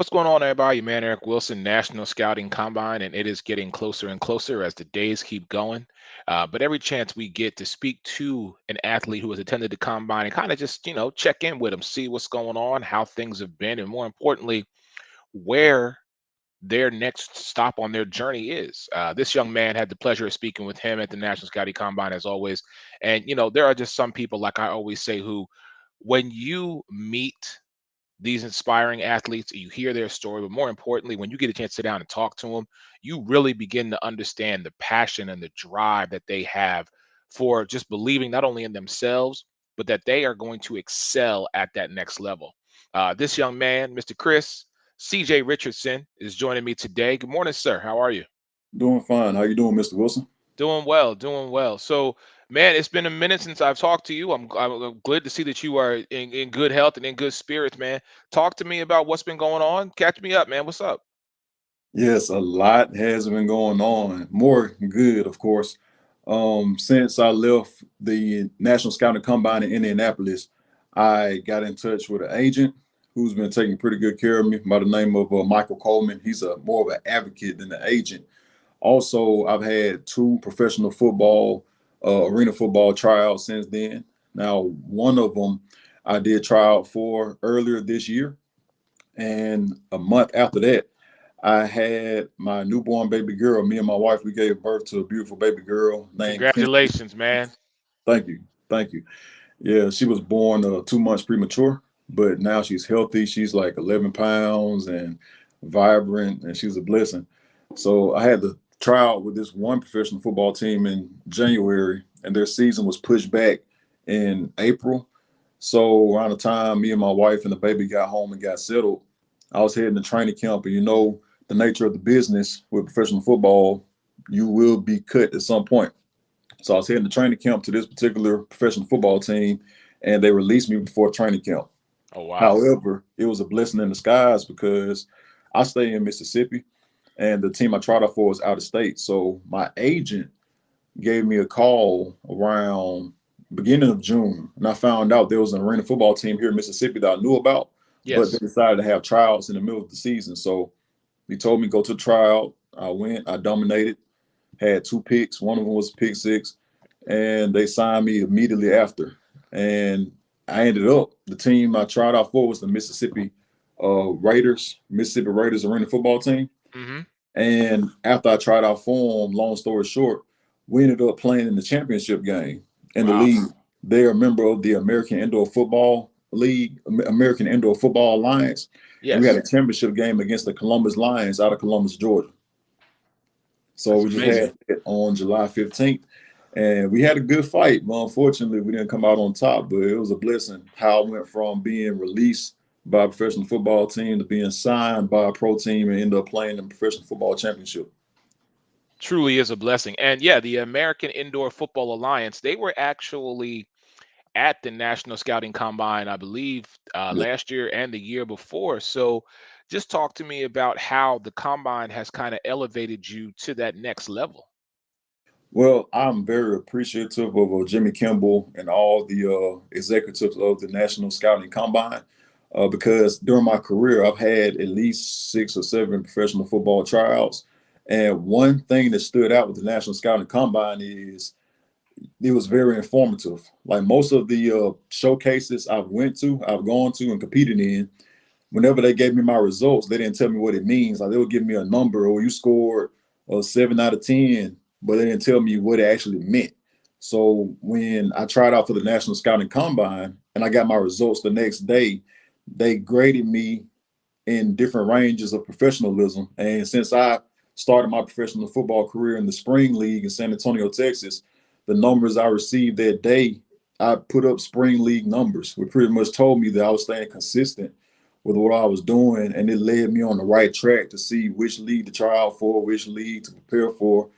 What's going on, everybody? Man, Eric Wilson, National Scouting Combine, and it is getting closer and closer as the days keep going. But every chance we get to speak to an athlete who has attended the combine and kind of just, check in with them, see what's going on, how things have been, and more importantly, where their next stop on their journey is. This young man had the pleasure of speaking with him at the National Scouting Combine, as always. And, there are just some people, like I always say, who, when you meet these inspiring athletes, you hear their story, but more importantly, when you get a chance to sit down and talk to them, you really begin to understand the passion and the drive that they have for just believing not only in themselves, but that they are going to excel at that next level. This young man, Mr. Chris CJ Richardson, is joining me today. Good morning, sir. How are you? Doing fine. How you doing, Mr. Wilson? Doing well, doing well. So, man, it's been a minute since I've talked to you. I'm glad to see that you are in good health and in good spirits, man. Talk to me about what's been going on. Catch me up, man. What's up? Yes, a lot has been going on. More good, of course. Since I left the National Scouting Combine in Indianapolis, I got in touch with an agent who's been taking pretty good care of me by the name of Michael Coleman. He's a more of an advocate than an agent. Also, I've had two professional football, arena football tryouts since then. Now, one of them I did try out for earlier this year, and a month after that, I had my newborn baby girl. Me and my wife, we gave birth to a beautiful baby girl named Kinsley. Congratulations, man. Thank you. Thank you. Yeah, she was born 2 months premature, but now she's healthy. She's like 11 pounds and vibrant, and she's a blessing. So I had to try out with this one professional football team in January, and their season was pushed back in April. So around the time me and my wife and the baby got home and got settled, I was heading to training camp. And the nature of the business with professional football, you will be cut at some point. So I was heading to training camp to this particular professional football team, and they released me before training camp. Oh, wow. However, it was a blessing in disguise because I stay in Mississippi, and the team I tried out for was out of state. So my agent gave me a call around beginning of June, and I found out there was an arena football team here in Mississippi that I knew about, but they Yes. decided to have tryouts in the middle of the season. So he told me go to the tryout. I went, I dominated, had two picks. One of them was a pick six, and they signed me immediately after. And I ended up the team I tried out for was the Mississippi Raiders arena football team. Hmm. And after I tried out for them, long story short, we ended up playing in the championship game in the Wow. league. They're a member of the American Indoor Football League, American Indoor Football Alliance, and we had a Yes. championship game against the Columbus Lions out of Columbus, Georgia. So That's we just amazing. had it on July 15th, and we had a good fight. But unfortunately, we didn't come out on top, but it was a blessing how I went from being released by a professional football team to being signed by a pro team and ended up playing in the professional football championship. Truly is a blessing. And yeah, the American Indoor Football Alliance, they were actually at the National Scouting Combine, I believe, Yeah. last year and the year before. So just talk to me about how the combine has kind of elevated you to that next level. Well, I'm very appreciative of Jimmy Kimball and all the executives of the National Scouting Combine because during my career, I've had at least 6 or 7 professional football tryouts. And one thing that stood out with the National Scouting Combine is it was very informative. Like most of the showcases I've gone to and competed in, whenever they gave me my results, they didn't tell me what it means. Like they would give me a number, or you scored a 7 out of 10, but they didn't tell me what it actually meant. So when I tried out for the National Scouting Combine and I got my results the next day, they graded me in different ranges of professionalism. And since I started my professional football career in the spring league in San Antonio, Texas, the numbers I received that day, I put up spring league numbers, which pretty much told me that I was staying consistent with what I was doing, and it led me on the right track to see which league to try out for, which league to prepare for,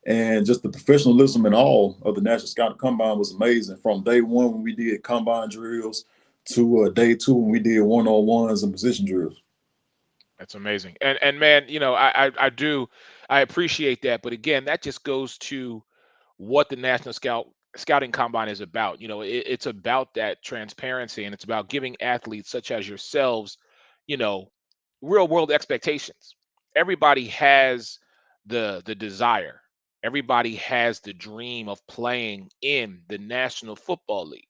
and just the professionalism and all of the National Scouting Combine was amazing. From day one when we did combine drills to day two when we did one-on-ones and position drills. That's amazing. And man, I appreciate that. But again, that just goes to what the Scouting Combine is about. It's about that transparency, and it's about giving athletes such as yourselves, you know, real world expectations. Everybody has the desire. Everybody has the dream of playing in the National Football League.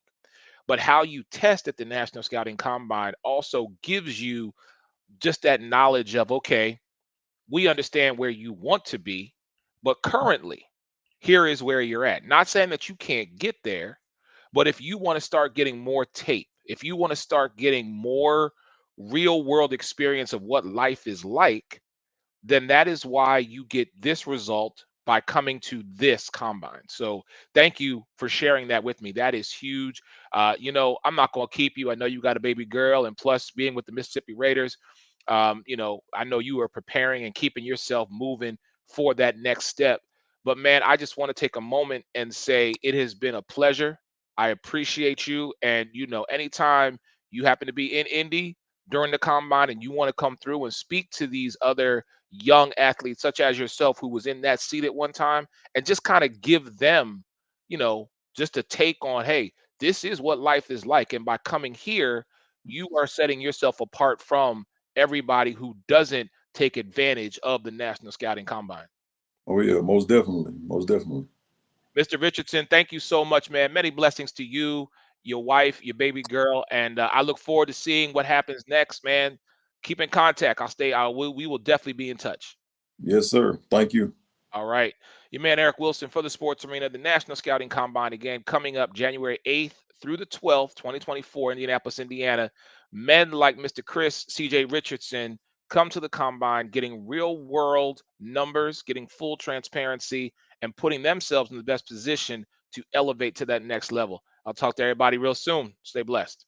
But how you test at the National Scouting Combine also gives you just that knowledge of, okay, we understand where you want to be, but currently, here is where you're at. Not saying that you can't get there, but if you want to start getting more tape, if you want to start getting more real world experience of what life is like, then that is why you get this result by coming to this combine. So thank you for sharing that with me. That is huge. I'm not going to keep you. I know you got a baby girl, and plus being with the Mississippi Raiders, I know you are preparing and keeping yourself moving for that next step. But man, I just want to take a moment and say it has been a pleasure. I appreciate you. And anytime you happen to be in Indy during the combine and you want to come through and speak to these other young athletes such as yourself who was in that seat at one time and just kind of give them, just a take on, hey, this is what life is like. And by coming here, you are setting yourself apart from everybody who doesn't take advantage of the National Scouting Combine. Oh yeah, most definitely, most definitely. Mr. Richardson, thank you so much, man. Many blessings to you, your wife, your baby girl, and I look forward to seeing what happens next, man. Keep in contact. We will definitely be in touch. Yes, sir. Thank you. All right. Your man, Eric Wilson, for the Sports Arena, the National Scouting Combine, again, coming up January 8th through the 12th, 2024, Indianapolis, Indiana. Men like Mr. Chris C.J. Richardson come to the Combine, getting real world numbers, getting full transparency, and putting themselves in the best position to elevate to that next level. I'll talk to everybody real soon. Stay blessed.